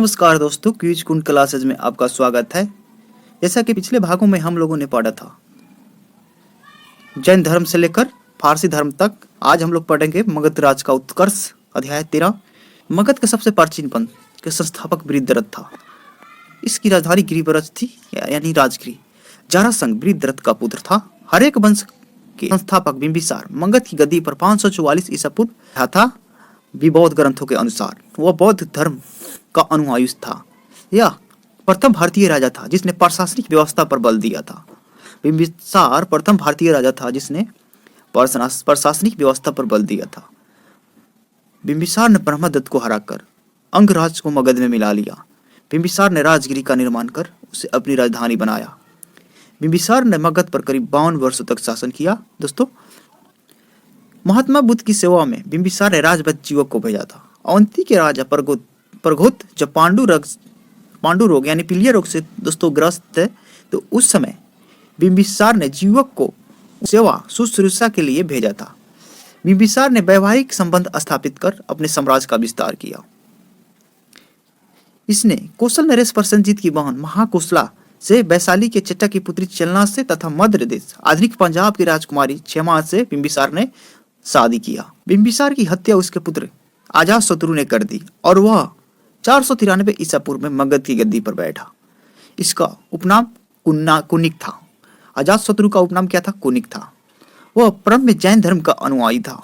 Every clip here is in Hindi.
नमस्कार दोस्तों, क्विज कुंड क्लासेज में आपका स्वागत है। जैसा कि पिछले भागों में हम लोगों ने पढ़ा था जैन धर्म से लेकर फारसी धर्म तक, आज हम लोग पढ़ेंगे मगध राज का उत्कर्ष, अध्याय 13। मगध के सबसे प्राचीन पंथ के संस्थापक वृद्धरथ था। इसकी राजधानी गिरिव्रज थी, यानी राजगिरी। जरासंध वृद्धरथ का पुत्र था। हर एक वंश के संस्थापक बिंबिसार मगध की गद्दी पर 544 ईसा पूर्व था। विबौद्ध ग्रंथों के अनुसार वह बौद्ध धर्म का अनुयायी था। यह प्रथम भारतीय राजा था जिसने प्रशासनिक व्यवस्था पर बल दिया था। बिंबिसार प्रथम भारतीय राजा था जिसने प्रशासनिक व्यवस्था पर बल दिया था। बिंबिसार ने ब्रह्मदत्त को हराकर अंगराज को मगध में मिला लिया। बिंबिसार ने राजगिरी का निर्माण कर उसे अपनी राजधानी बनाया। बिंबिसार ने मगध पर करीब 52 वर्षों तक शासन किया। दोस्तों, महात्मा बुद्ध की सेवा में बिंबिसार ने राजवंश जीवक को भेजा था। अवंती के राजा प्रघोत जब पांडु रोग यानी पीलिया रोग से दोस्तों ग्रस्त थे, तो उस समय बिंबिसार ने जीवक को सेवा शुश्रूषा के लिए भेजा था। बिंबिसार ने वैवाहिक संबंध स्थापित कर अपने साम्राज्य का विस्तार किया। इसने कौशल नरेश प्रसेनजीत की बहन महाकोशला से, वैशाली के चट्टा की पुत्री चलना से तथा मध्य प्रदेश आधुनिक पंजाब की राजकुमारी क्षेमा से बिंबिसार ने शादी किया। बिंबिसार की हत्या उसके पुत्र अजातशत्रु ने कर दी और वह 493 ईसा पूर्व में मगध की गद्दी पर बैठा। इसका उपनाम कुनिक था। अजातशत्रु का उपनाम क्या था? कुनिक था। वह परम में जैन धर्म का अनुयायी था।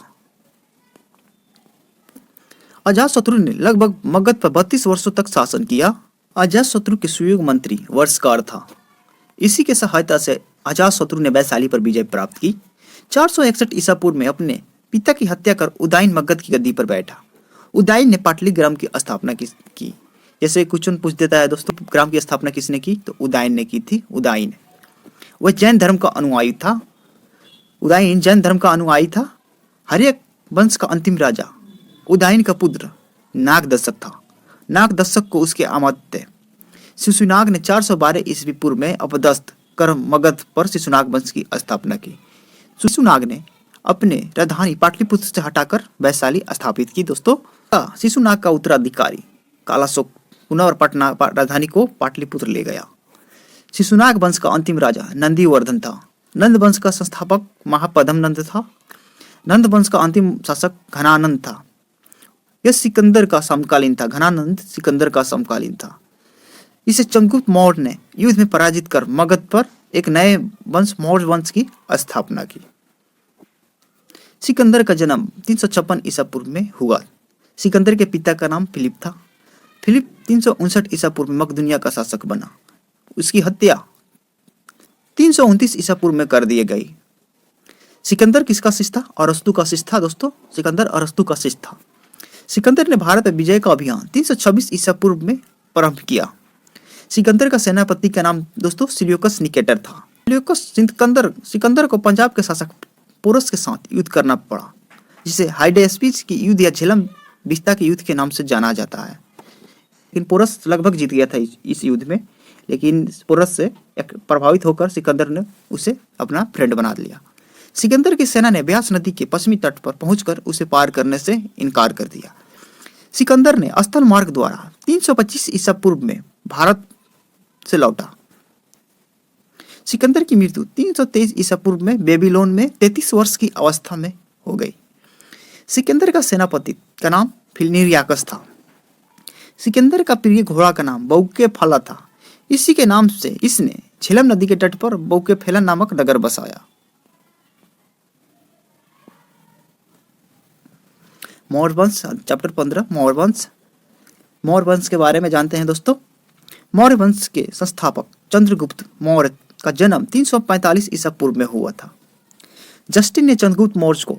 अजातशत्रु ने लगभग मगध पर 32 वर्षों तक शासन किया। अजातशत्रु के सुयोग मंत्री वर्षकार था। इसी के सहायता से अजातशत्रु ने वैशाली पर विजय प्राप्त की। 461 ईसा पूर्व में अपने पिता की हत्या कर उदयन मगध की गद्दी पर बैठा। उदयन ने पाटलिग्राम की स्थापना की। जैसे क्वेश्चन पूछ देता है दोस्तों, ग्राम की स्थापना किसने की? तो उदयन ने की थी। उदयन वह जैन धर्म का अनुयायी था। उदयन जैन धर्म का अनुयायी था। हर्यक वंश का अंतिम राजा उदयन का पुत्र नागदशक था। नागदशक को उसके अमात्य शिशुनाग ने 412 ईस्वी पूर्व में अपदस्थ कर मगध पर शिशुनाग वंश की स्थापना की। शिशुनाग ने अपने राजधानी पाटलिपुत्र से हटाकर वैशाली स्थापित की। दोस्तों, शिशुनाग का उत्तराधिकारी कालाशोक पुनर्पटना राजधानी को पाटलिपुत्र ले गया। शिशुनाग वंश का अंतिम राजा नंदीवर्धन था। नंद वंश का संस्थापक महापद्म नंद था। नंद वंश का अंतिम शासक घनानंद था। यह सिकंदर का समकालीन था। घनानंद सिकंदर का समकालीन था। इसे चंद्रगुप्त मौर्य ने युद्ध में पराजित कर मगध पर एक नए वंश मौर्य वंश की स्थापना की। सिकंदर का जन्म 356 ईसा पूर्व में हुआ। सिकंदर के पिता का नाम फिलिप था। फिलिप 359 ईसा पूर्व में मकदुनिया का शासक बना। उसकी हत्या 329 ईसा पूर्व में कर दी गई। सिकंदर किसका शिष्य था? अरस्तु का शिष्य था। दोस्तों, सिकंदर अरस्तु का शिष्य था। सिकंदर ने भारत पर विजय का अभियान 326 ईसा पूर्व में प्रारंभ किया। सिकंदर का सेनापति का नाम दोस्तों सिल्यूकस निकेटर था। सिकंदर को पंजाब के शासक पोरस के साथ युद्ध करना पड़ा, जिसे हाइडेस्पिस की युद्ध या झेलम बिस्ता के युद्ध के नाम से जाना जाता है। लेकिन पोरस लगभग जीत गया था इस युद्ध में, लेकिन पोरस से प्रभावित होकर सिकंदर ने उसे अपना फ्रेंड बना लिया। सिकंदर की सेना ने ब्यास नदी के पश्चिमी तट पर पहुंचकर उसे पार करने से इनकार कर दिया। सिकंदर ने स्थल मार्ग द्वारा 325 ईसा पूर्व में भारत से लौटा। सिकंदर की मृत्यु 323 ईसा पूर्व में बेबीलोन में 33 वर्ष की अवस्था में हो गई। सिकंदर का सेनापति का नाम फिलनिरियाकस था। सिकंदर का प्रिय घोड़ा का नाम बौके फला था। इसी के नाम से इसने झेलम नदी के तट पर बौके फैलन नामक नगर बसाया। मौर्य वंश, चैप्टर 15 मौर्य वंश के बारे में जानते हैं दोस्तों। मौर्य वंश के संस्थापक चंद्रगुप्त मौर्य का जन्म 345 ईसा पूर्व में हुआ था। जस्टिन ने चंद्रगुप्त मौर्य को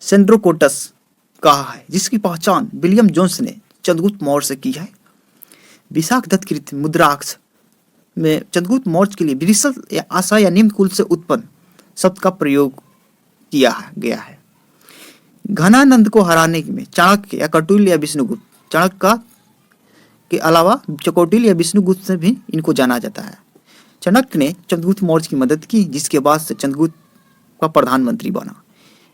सेंड्रोकोटस कहा है, जिसकी पहचान विलियम जोन्स ने चंद्रगुप्त मौर्य से की है। विशाख दत्तकृत मुद्राक्ष में चंद्रगुप्त मौर्य के लिए विरिशल या आशा या निम्न कुल से उत्पन्न शब्द का प्रयोग किया गया है। घनानंद को हराने में चाणक्य या कौटिल्य या विष्णुगुप्त, चाणक्य के अलावा कौटिल्य या विष्णुगुप्त से भी इनको जाना जाता है। चाणक्य ने चंद्रगुप्त मौर्य की मदद की, जिसके बाद से चंद्रगुप्त का प्रधानमंत्री बना।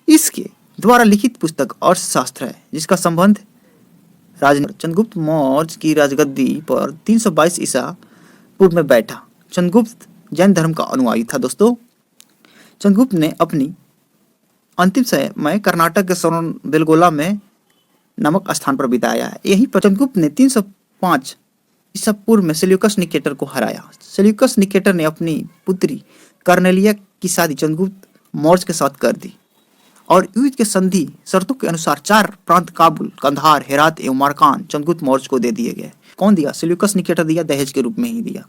इसके द्वारा लिखित पुस्तक अर्थशास्त्र है, जिसका संबंध चंद्रगुप्त मौर्य की राजगद्दी पर 322 ईसा पूर्व में बैठा। चंद्रगुप्त जैन धर्म का अनुयायी था दोस्तों। चंद्रगुप्त ने अपनी अंतिम समय कर्नाटक के श्रवणबेलगोला में नामक स्थान पर बिताया है। यहीं पर चंद्रगुप्त ने 305 ईसा पूर्व में सेल्यूकस निकेटर को हराया। सेल्यूकस निकेटर ने अपनी पुत्री कर्नेलिया की शादी चंद्रगुप्त मौर्य के साथ कर दी और युद्ध के संधि शर्तों के अनुसार 4 प्रांत काबुल, कंधार, हेरात एवं मारकान चंद्रगुप्त मौर्य को दे दिए गए। कौन दिया? सेल्यूकस निकेटर दिया, दहेज के रूप में ही दिया।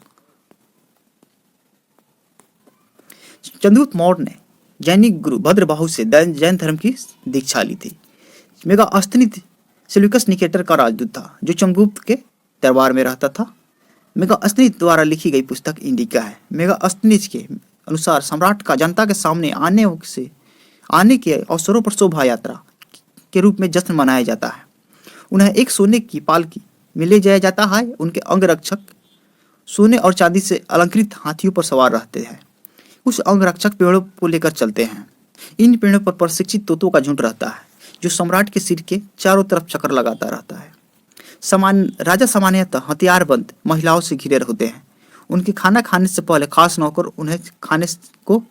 चंद्रगुप्त मौर्य ने जैनिक गुरु भद्रबाहु से जैन धर्म की दीक्षा ली थी। मेगास्थनीज सेल्यूकस निकेटर का राजदूत था जो चंद्रगुप्त के दरबार में रहता था। मेगास्थनीज द्वारा लिखी गई पुस्तक इंडिका है। मेगास्थनीज के अनुसार सम्राट का जनता के सामने आने के अवसरों पर शोभा यात्रा के रूप में जश्न मनाया जाता है। उन्हें एक सोने की पालकी में ले जाया जाता है। उनके अंगरक्षक सोने और चांदी से अलंकृत हाथियों पर सवार रहते हैं। कुछ अंगरक्षक पेड़ों को लेकर चलते हैं। इन पेड़ों पर प्रशिक्षित तोतों का झुंड रहता है जो सम्राट के सिर के चारों तरफ चक्कर लगाता रहता है। राजा सामान्यतः हथियारबंद महिलाओं से घिरे होते हैं। उनके खाना खाने से पहले खास नौकर उन्हें खाने को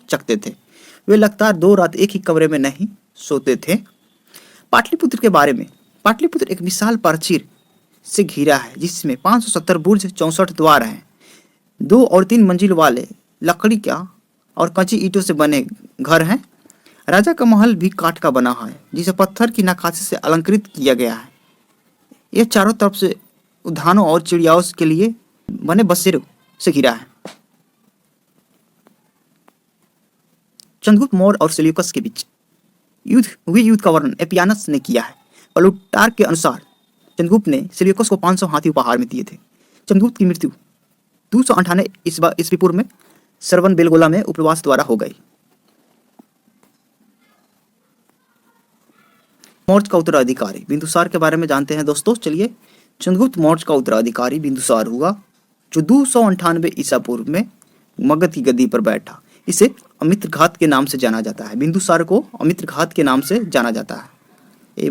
चखते थे। वे लगातार 2 रात एक ही कमरे में नहीं सोते थे। पाटलिपुत्र के बारे में, पाटलिपुत्र एक विशाल प्राचीर से घिरा है जिसमें 570 बुर्ज, 64 द्वार हैं। 2 और 3 मंजिल वाले लकड़ी का और कच्ची ईंटों से बने घर हैं। राजा का महल भी काठ का बना है जिसे पत्थर की नक्काशी से अलंकृत किया गया है। यह चारों तरफ से उद्यानों और चिड़ियाओं के लिए बने बसेरों से घिरा है। चंद्रगुप्त मौर्य और सेल्यूकस के बीच युद्ध का वर्णन एपियानस ने किया है। प्लूटार्क के अनुसार चंद्रगुप्त ने सेल्यूकस को 500 हाथी उपहार में दिए थे। चंद्रगुप्त की मृत्यु 298 ईस्वी पूर्व में श्रवणबेलगोला में उपवास द्वारा हो गई। मौर्य का उत्तराधिकारी बिंदुसार के बारे में जानते हैं दोस्तों। चलिए, चंद्रगुप्त मौर्य का उत्तराधिकारी बिंदुसार हुआ जो 298 ईसा पूर्व में मगध की गद्दी पर बैठा। इसे अमित्रघात के नाम से जाना जाता है। बिंदुसार को अमित्रघात के नाम से जाना जाता है। ये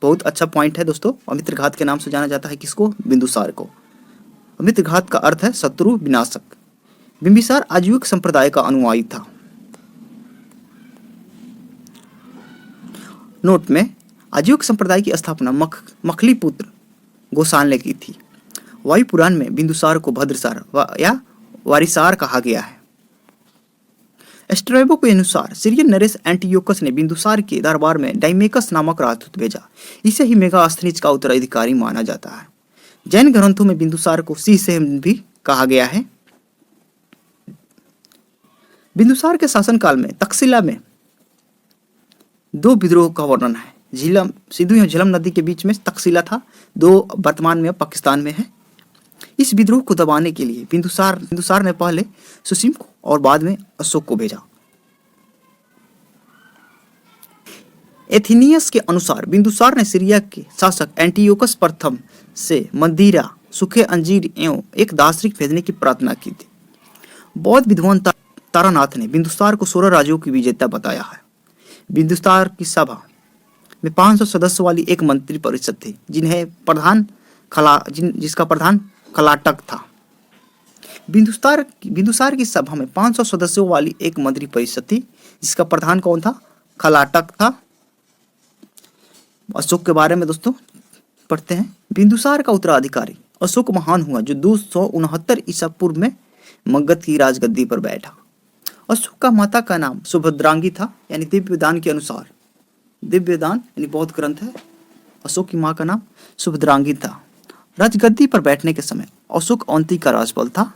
बहुत अच्छा पॉइंट है दोस्तों। अमित्रघात के नाम से जाना जाता है किसको? बिंदुसार को। अमित्रघात का अर्थ है शत्रु विनाशक। बिंबिसार आजीविक संप्रदाय का अनुयायी था। नोट में, आजीविक संप्रदाय की स्थापना मखलीपुत्र गोसाल ने की थी। वायु पुराण में बिंदुसार को भद्रसार या वारिसार कहा गया है। स्ट्रैबो के अनुसार सीरियन नरेश एंटियोकस ने बिंदुसार के दरबार में डाइमेकस नामक राजदूत भेजा। इसे ही मेगास्थनीज का उत्तराधिकारी माना जाता है। जैन ग्रंथों में बिंदुसार को सीसेम भी कहा गया है। बिंदुसार के शासनकाल में तक्षशिला में 2 विद्रोह का वर्णन है। सिंधु एवं झेलम नदी के बीच में तक्षशिला था। 2 वर्तमान में पाकिस्तान में है। इस विद्रोह को दबाने के लिए बिंदुसार ने पहले सुसीम को और बाद में अशोक को भेजा। एथिनियस के अनुसार बिंदुसार ने सीरिया के शासक एंटियोकस प्रथम से मदिरा, सूखे अंजीर एवं एक दासरिक भेजने की प्रार्थना की थी। बौद्ध विद्वान तारानाथ ने बिंदुसार को 16 राज्यों की विजेता बताया है। बिंदुसार की सभा में 500 सदस्यों वाली एक मंत्री परिषद थी जिसका प्रधान खलाटक था। बिंदुसार की सभा में 500 सदस्यों वाली एक मंत्री परिषद थी जिसका प्रधान कौन था? खलाटक था। अशोक के बारे में दोस्तों पढ़ते हैं। बिंदुसार का उत्तराधिकारी अशोक महान हुआ जो 269 ईसा पूर्व में मगध की राजगद्दी पर बैठा। अशोक का माता का नाम सुभद्रांगी था, यानी दिव्यदान के अनुसार, दिव्यदान यानी बौद्ध ग्रंथ है। अशोक की मां का नाम सुभद्रांगी था। राजगद्दी पर बैठने के समय अशोक अवंती का राजपाल था।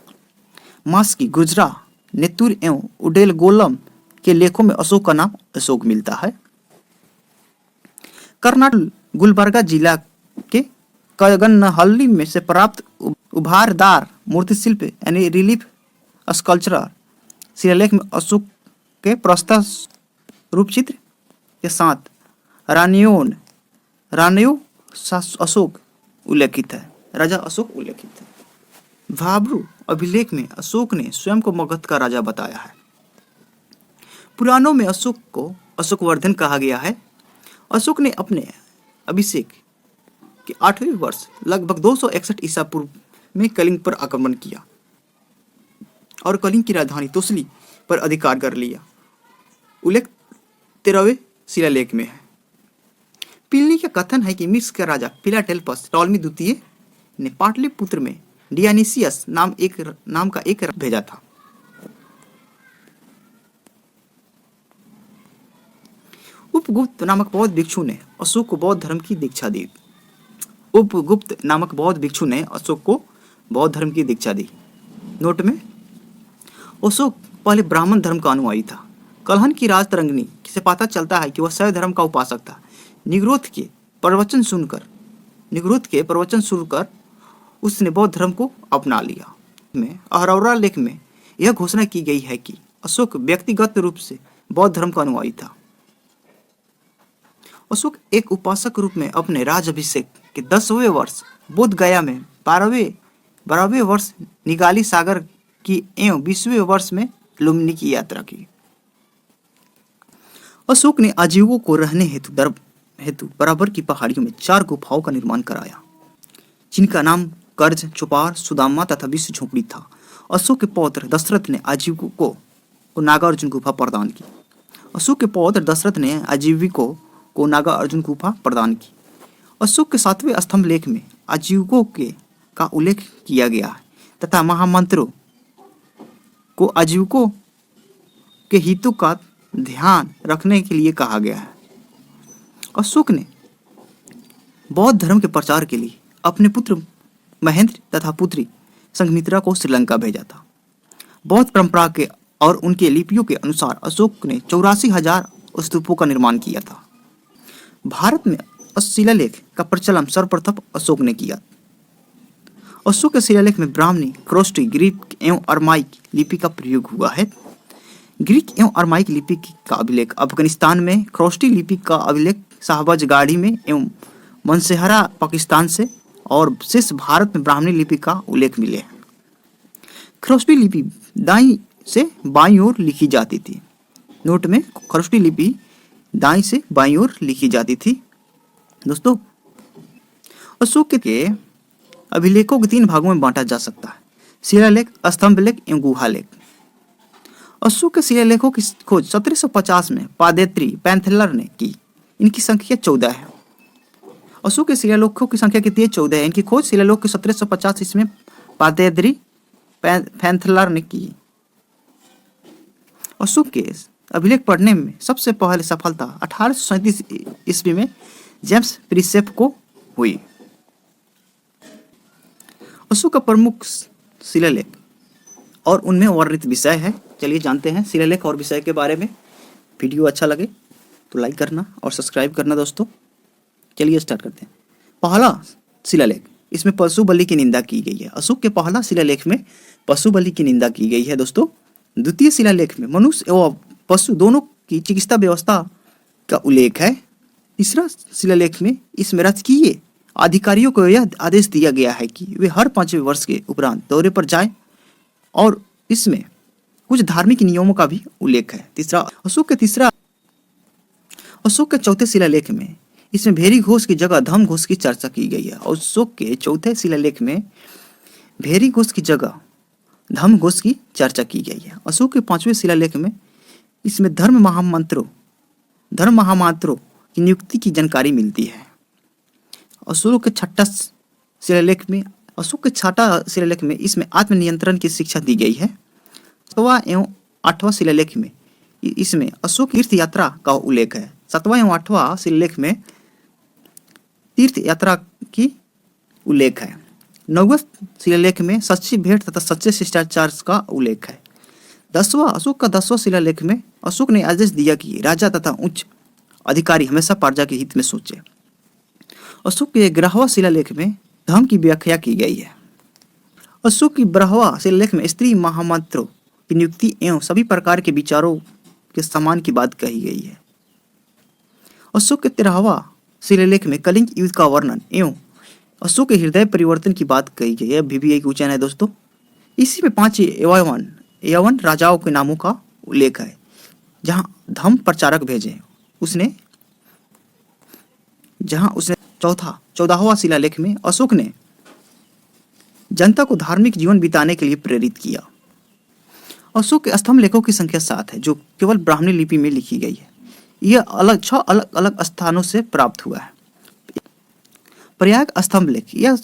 मास्की, गुजरा, नेतुर एवं उडेलगोलम के लेखों में अशोक का नाम अशोक मिलता है। कर्नाटक गुलबर्गा जिला के कगनहल्ली में से प्राप्त उभारदार मूर्ति शिल्प यानी रिलीफ स्कल्पचर शिलालेख में अशोक के प्रस्तर रूप चित्र के साथ रानियो अशोक उल्लेखित है। राजा अशोक उल्लेखित है। भाब्रू अभिलेख में अशोक ने स्वयं को मगध का राजा बताया है। पुराणों में अशोक को अशोकवर्धन कहा गया है। अशोक ने अपने अभिषेक के 8वें वर्ष लगभग 261 ईसा पूर्व में कलिंग पर आक्रमण किया और कलिंग की राजधानी तोसली पर अधिकार कर लिया। उल्लेख 13वें शिलालेख में है। प्लिनी का कथन है कि मिस्र का राजा फिलाडेल्फस टॉलमी द्वितीय ने पाटलिपुत्र में डियानिसियस नाम का एक भेजा था। उपगुप्त नामक बौद्ध भिक्षु ने अशोक को बौद्ध धर्म की दीक्षा दी। उपगुप्त नामक बौद्ध भिक्षु ने अशोक को बौद्ध धर्म की दीक्षा दी। नोट में, अशोक पहले ब्राह्मण धर्म का अनुयायी था। कलहन की राजतरंगिणी से पता चलता है कि वह शैव धर्म का उपासक था। निग्रोध के प्रवचन सुनकर उसने बौद्ध धर्म को अपना लिया। में अहरौरा लेख में यह घोषणा की गई है कि अशोक व्यक्तिगत रूप से बौद्ध धर्म का अनुयायी था। अशोक एक उपासक रूप में अपने राजाभिषेक के 10वें वर्ष बोध गया में, 12वें वर्ष निगाली सागर की एवं 20वें वर्ष में लुम्बिनी की यात्रा की। अशोक ने आजीवों को रहने हेतु बराबर की पहाड़ियों में 4 गुफाओं का निर्माण कराया, जिनका नाम कर्ज, चौपार, सुदामा तथा विश्व झोपड़ी था। अशोक के पौत्र दशरथ ने आजीविकों को नागार्जुन गुफा प्रदान की। अशोक के पौत्र दशरथ ने आजीविकों को नागार्जुन गुफा प्रदान की। अशोक के 7वें स्तंभ लेख में आजीविकों का उल्लेख किया गया है तथा महामंत्रों को आजीविकों के हितों का ध्यान रखने के लिए कहा गया है। अशोक ने बौद्ध धर्म के प्रचार के लिए अपने पुत्र महेंद्र तथा पुत्री संघमित्रा को श्रीलंका भेजा था। बौद्ध परंपरा के और उनके लिपियों के अनुसार अशोक ने 84,000 स्तूपों का निर्माण किया था। भारत में शिलालेख का प्रचलन सर्वप्रथम अशोक ने किया। अशोक के शिलालेख में ब्राह्मणी, ख्रोष्टी, ग्रीक एवं अरमाइक लिपि का प्रयोग हुआ है। ग्रीक एवं अरमाइक लिपि का अभिलेख अफगानिस्तान में, ख्रोष्टी लिपि का अभिलेख शाहबाज गाड़ी में एवं मनसेहरा पाकिस्तान से और शेष भारत में ब्राह्मणी लिपि का उल्लेख मिले हैं। ख्रोष्टी लिपि दाईं से बाईं ओर लिखी जाती थी। नोट में, ख्रोष्टी लिपि दाईं से बाईं ओर लिखी जाती थी। दोस्तों, अशोक के अभिलेखों को 3 भागों में बांटा जा सकता है: शिलालेख, स्तंभ लेख एवं गुहा लेख। अशोक के शिलालेखों की खोज 1750 में पादेत्री पैंथलर ने की। इनकी संख्या 14 है। अशोक के शिलालेखों की संख्या कितनी है? 14 है। इनकी खोज शिलालेख के 1750 ईस्वी में पादेत्री पैंथलर ने की। अशोक के अभिलेख पढ़ने में सबसे पहले सफलता 1837 ईस्वी में जेम्स प्रिंसेप को हुई। अशोक का प्रमुख शिलालेख और उनमें वर्णित विषय है। चलिए जानते हैं शिलालेख और विषय के बारे में। वीडियो अच्छा लगे तो लाइक करना और सब्सक्राइब करना दोस्तों। चलिए स्टार्ट करते हैं। पहला शिलालेख, इसमें पशु बलि की निंदा की गई है। अशोक के पहला शिलालेख में पशु बलि की निंदा की गई है दोस्तों। द्वितीय शिलालेख में मनुष्य एवं पशु दोनों की चिकित्सा व्यवस्था का उल्लेख है। तीसरा शिलालेख में इसमें राजकीय अधिकारियों को यह आदेश दिया गया है कि वे हर 5वें वर्ष के उपरांत दौरे पर जाएं और इसमें कुछ धार्मिक नियमों का भी उल्लेख है। अशोक के चौथे शिलालेख में इसमें भेरी घोष की जगह धम घोष की चर्चा की गई है। अशोक के चौथे शिलालेख में भेरी घोष की जगह धम घोष की चर्चा की गई है। अशोक के 5वें शिलालेख में इसमें धर्म महामात्रों की नियुक्ति की जानकारी मिलती है। अशोक के छठा शिलालेख में इसमें आत्मनियंत्रण की शिक्षा दी गई है। 7वां एवं 8वां शिलालेख में इसमें अशोक तीर्थ यात्रा का उल्लेख है। 7वां एवं 8वां शिलालेख में तीर्थ यात्रा की उल्लेख है। 9वें शिलालेख में सच्ची भेंट तथा सच्चे शिष्टाचार का उल्लेख है। अशोक का 10वां शिलालेख में अशोक ने आदेश दिया कि राजा तथा उच्च अधिकारी हमेशा प्रजा के हित में सोचे। अशोक के 11वां शिलालेख में धर्म की व्याख्या की गई है। अशोक की 12वां शिलालेख में स्त्री महामंत्रों की नियुक्ति एवं सभी प्रकार के विचारों के सम्मान की बात कही गई है। अशोक के 13वां शिलालेख में कलिंग युद्ध का वर्णन एवं अशोक के हृदय परिवर्तन की बात कही गई है। अभी भी एक वचन है दोस्तों। इसी में 5 यवन राजाओं के नामों का उल्लेख है जहां धर्म प्रचारक भेजे। जहां उसने चौदहवां शिलालेख में अशोक ने जनता को धार्मिक जीवन बिताने के लिए प्रेरित किया। अशोक के स्तंभ लेखों की संख्या 7 है, जो केवल ब्राह्मणी लिपि में लिखी गई है। यह 6 अलग अलग स्थानों से प्राप्त हुआ है। प्रयाग स्तंभ लेख यह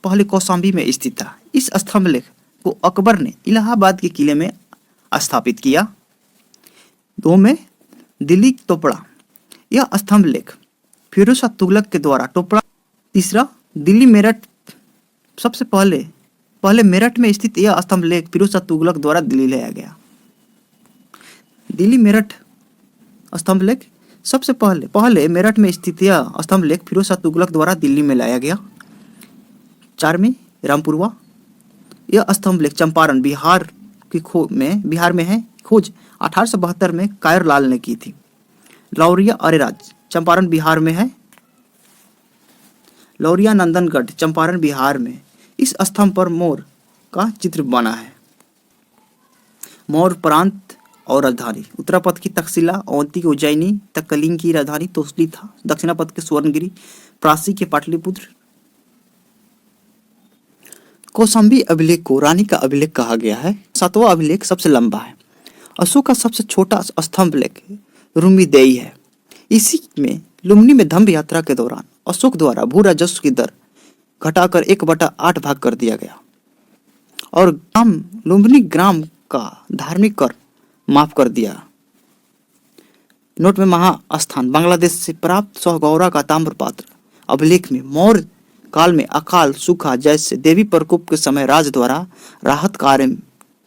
पहले कौशाम्बी में स्थित था। इस स्तंभ लेख को अकबर ने इलाहाबाद के किले में स्थापित किया। 2 में दिल्ली टोपड़ा, यह स्तंभ लेख फिरोज शाह तुगलक के द्वारा टोपड़ा। 3 दिल्ली मेरठ, सबसे पहले मेरठ में स्थित यह स्तंभ लेख फिरोज शाह तुगलक द्वारा दिल्ली लाया गया। दिल्ली मेरठ स्तंभ लेख सबसे पहले मेरठ में स्थित यह स्तंभ लेख फिरोज शाह तुगलक द्वारा दिल्ली में लाया गया। 4 में रामपुरवा, यह स्तंभ लेख चंपारण बिहार में है। खोज 1872 में कायरलाल ने की थी। लौरिया अरेराज चंपारण बिहार में है। लौरिया नंदनगढ़ चंपारण बिहार में। इस स्तंभ पर मोर का चित्र बना है। मौर्य प्रांत और राजधानी उत्तरापथ की तक्षशिला, अवंती की उज्जैनी, तक कलिंग की राजधानी तोसली था। दक्षिणापथ के स्वर्णगिरी, प्रासी के पाटलिपुत्र। कौशाम्बी अभिलेख को रानी का अभिलेख कहा गया है। 7वां अभिलेख सबसे लंबा है। अशोक का सबसे छोटा स्तंभ लेख रुम्मीदेई है। इसी में लुम्बिनी में धम्म यात्रा के दौरान अशोक द्वारा भू राजस्व की दर घटाकर 1/8 भाग कर दिया गया और लुम्बिनी ग्राम का धार्मिक कर माफ कर दिया। नोट में महास्थान बांग्लादेश से प्राप्त सोहगौरा का ताम्रपात्र अभिलेख में मौर्य काल में अकाल सूखा जैसे देवी प्रकोप के समय राज द्वारा राहत कार्य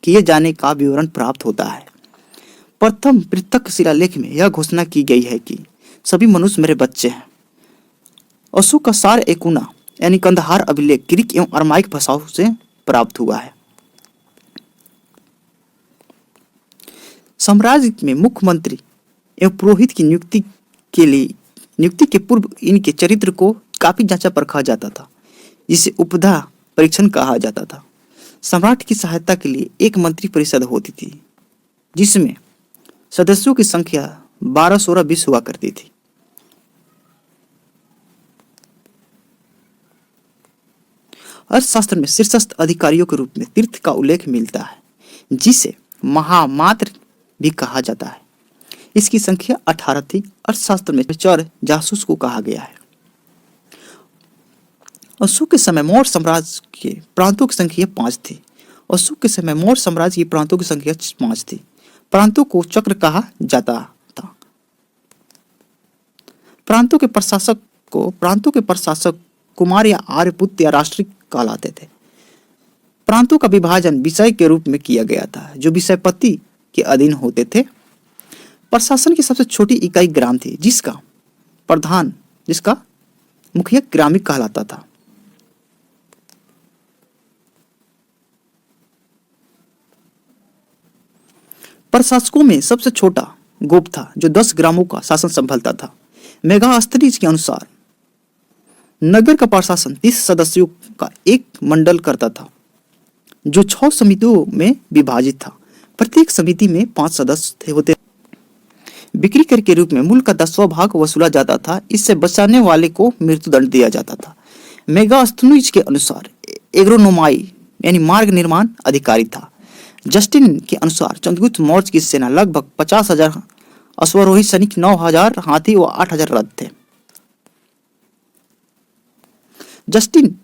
किए जाने का विवरण प्राप्त होता है। प्रथम पृथक शिलालेख में यह घोषणा की गई है कि सभी मनुष्य मेरे बच्चे हैं। अशोक का सार एकुना यानी कंदहार अभिलेख ग्रीक एवं अरमाइक भाषाओं से प्राप्त हुआ है। साम्राज्य में मुख्यमंत्री एवं पुरोहित की नियुक्ति के पूर्व इनके चरित्र को काफी जांचा परखा जाता था, जिसे उपधा परीक्षण कहा जाता था। सम्राट की सहायता के लिए एक मंत्री परिषद होती थी, जिसमें सदस्यों की संख्या 12, 16, 20 हुआ करती थी। अर्थशास्त्र में शीर्षस्थ अधिकारियों के रूप में तीर्थ का उल्लेख मिलता है, जिसे महामात्र भी कहा जाता है। इसकी संख्या 18 थी। अर्थशास्त्र में चर जासूस को कहा गया है। अशोक के समय मौर्य साम्राज्य के प्रांतों की संख्या 5 थी। अशोक के समय मौर्य साम्राज्य की प्रांतों की संख्या 5 थी। प्रांतों को चक्र कहा जाता था। प्रांतों के प्रशासक कुमार या आर्यपुत्र या राष्ट्रिक कहलाते थे। प्रांतों का विभाजन विषय के रूप में किया गया था, जो विषयपति के अधीन होते थे। प्रशासन की सबसे छोटी इकाई ग्राम थी, जिसका मुखिया ग्रामिक कहलाता था। प्रशासकों में सबसे छोटा गोप था, जो 10 ग्रामों का शासन संभालता था। मेगास्थनीज के अनुसार नगर का प्रशासन 30 सदस्यों का एक मंडल करता था, जो 6 समितियों में विभाजित था। प्रत्येक समिति में 5 सदस्य होते। बिक्री कर के रूप में मूल्य का 10वां भाग वसूला जाता था। इससे बचाने वाले को मृत्युदंड दिया जाता था। मेगास्थनीज के अनुसार एग्रोनोमाई यानी मार्ग निर्माण अधिकारी था। जस्टिन के अनुसार चंद्रगुप्त मौर्य की सेना लगभग 50,000 अश्वारोही सैनिक, 9,000 हाथी व 8,000 रथ थे। जस्टिन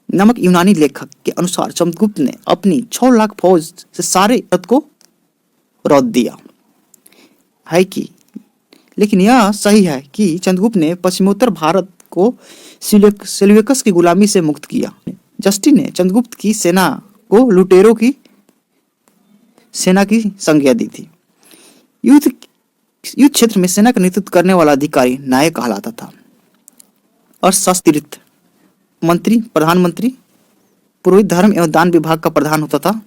नामक यूनानी लेखक के अनुसार चंद्रगुप्त ने अपनी 6 लाख फौज से सारे रथ को रौंद दिया है कि लेकिन यह सही है कि चंद्रगुप्त ने पश्चिमोत्तर भारत को सेल्यूकस की गुलामी से मुक्त किया। जस्टिन ने चंद्रगुप्त की सेना को लुटेरों की सेना की संज्ञा दी थी। युद्ध क्षेत्र में सेना का नेतृत्व करने वाला अधिकारी नायक कहलाता था। अर्थशास्त्री मंत्री, प्रधानमंत्री, पुरोहित धर्म एवं दान विभाग का प्रधान होता था।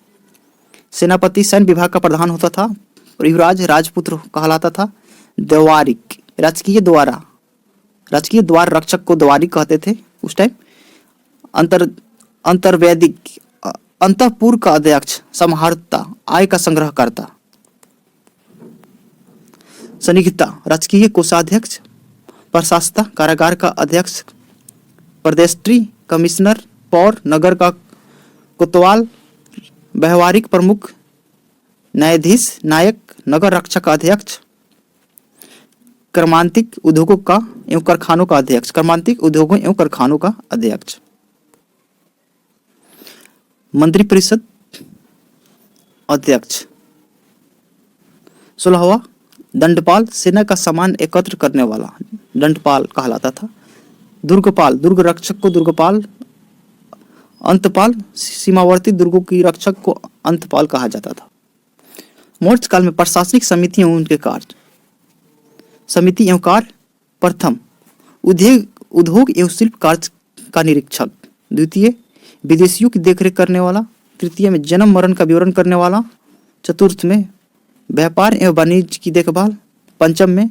सेनापति सैन्य विभाग का प्रधान होता था। युवराज राजपुत्र कहलाता था। द्वारिक राजकीय द्वार रक्षक को द्वारिक कहते थे उस टाइम। अंतर्वैदिक अंतःपुर का अध्यक्ष, समाहर्ता, आय का संग्रह करता। सनिहिता राजकीय कोषाध्यक्ष, प्रशासता कारागार का अध्यक्ष। प्रदेष्ट्री, कमिश्नर, पौर, नगर का कोतवाल, व्यवहारिक प्रमुख, न्यायाधीश, नायक, नगर रक्षक अध्यक्ष, कर्मांतिक उद्योगों का एवं कारखानों का अध्यक्ष, कर्मांतिक उद्योगों एवं कारखानों का अध्यक्ष, मंत्रिपरिषद अध्यक्ष। 16वां दंडपाल, सेना का सामान एकत्र करने वाला दंडपाल कहलाता था। दुर्गपाल, दुर्ग रक्षक को दुर्गपाल, अंतपाल, सीमावर्ती दुर्गों की रक्षक को अंतपाल कहा जाता था। मौर्य काल में प्रशासनिक समिति एवं उनके कार्य। समिति एवं कार्य। प्रथम, उद्योग एवं शिल्प कार्य का निरीक्षक। द्वितीय, विदेशियों की देखरेख करने वाला। तृतीय में जन्म मरण का विवरण करने वाला। चतुर्थ में व्यापार एवं वाणिज्य की देखभाल। पंचम में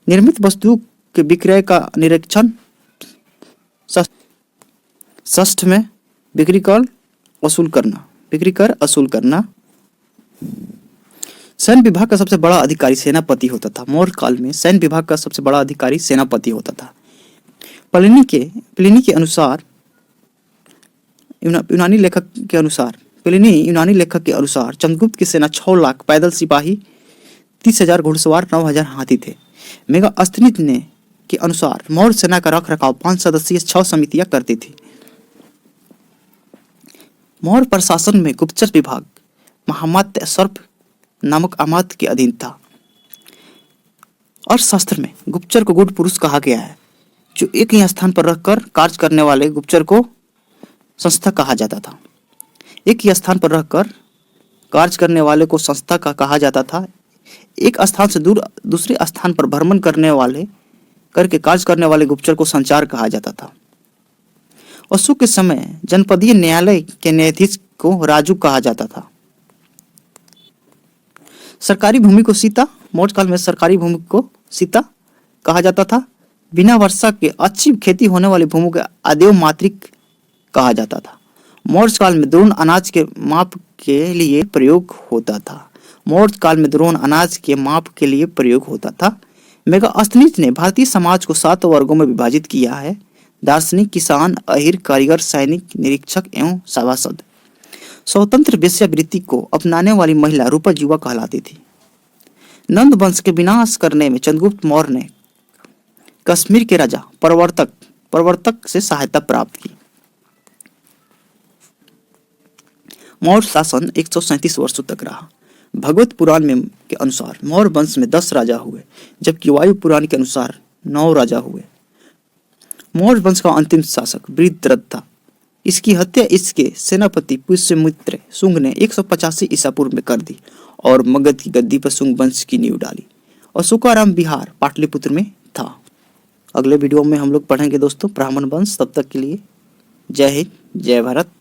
निर्मित वस्तुओं के विक्रय का निरीक्षण। षष्ठ में बिक्री कर वसूल करना। सैन्य विभाग का सबसे बड़ा अधिकारी सेनापति होता था। मौर्य काल में सैन्य विभाग का सबसे बड़ा अधिकारी सेनापति होता था। प्लिनी के अनुसार, यूनानी लेखक के अनुसार चंद्रगुप्त की सेना 6 लाख पैदल सिपाही, 30,000 घुड़सवार, 9,000 हाथी थे। मेगास्थनीज ने के अनुसार मौर्य सेना का रखरखाव 5 सदस्यीय 6 समितियां करती थी। मौर्य प्रशासन में गुप्तचर विभाग महामात्य सर्प नामक अमात्य के अधीन था। अर्थशास्त्र में गुप्तचर को गुप्त पुरुष कहा गया है। जो एक ही स्थान पर रहकर कार्य करने वाले गुप्तचर को संस्था कहा जाता था। एक ही स्थान पर रहकर कार्य करने वाले को संस्था का कहा जाता था। एक स्थान से दूसरे स्थान पर भ्रमण करके कार्य करने वाले गुप्तचर को संचार कहा जाता था। अशोक के समय जनपदीय न्यायालय के न्यायाधीश को राजू कहा जाता था। सरकारी भूमि को सीता। मौर्य काल में सरकारी भूमि को सीता कहा जाता था। बिना वर्षा के अच्छी खेती होने वाली भूमि को आदेव मातृक कहा जाता था। मौर्य काल में द्रोण अनाज के माप के लिए प्रयोग होता था। मेगास्थनीज ने भारतीय समाज को 7 वर्गों में विभाजित किया है। दार्शनिक, किसान, अहिर, कारीगर, सैनिक, निरीक्षक एवं सभासद। स्वतंत्र वेश्यावृत्ति को अपनाने वाली महिला रूपज युवा कहलाती थी। नंद वंश के विनाश करने में चंद्रगुप्त मौर्य ने कश्मीर के राजा प्रवर्तक से सहायता प्राप्त की। मौर्य शासन 137 वर्षों तक रहा। भगवत पुराण में के अनुसार मौर्य वंश में 10 राजा हुए, जबकि वायु पुराण के अनुसार 9 राजा हुए। मौर्य वंश का अंतिम शासक वृत्रद था। इसकी हत्या इसके सेनापति पुष्यमित्र शुंग ने 185 ईसा पूर्व में कर दी और मगध की गद्दी पर शुंग वंश की नींव डाली। अशोकाराम विहार पाटलिपुत्र में था। अगले वीडियो में हम लोग पढ़ेंगे दोस्तों ब्राह्मण वंश। तब तक के लिए जय हिंद, जय भारत।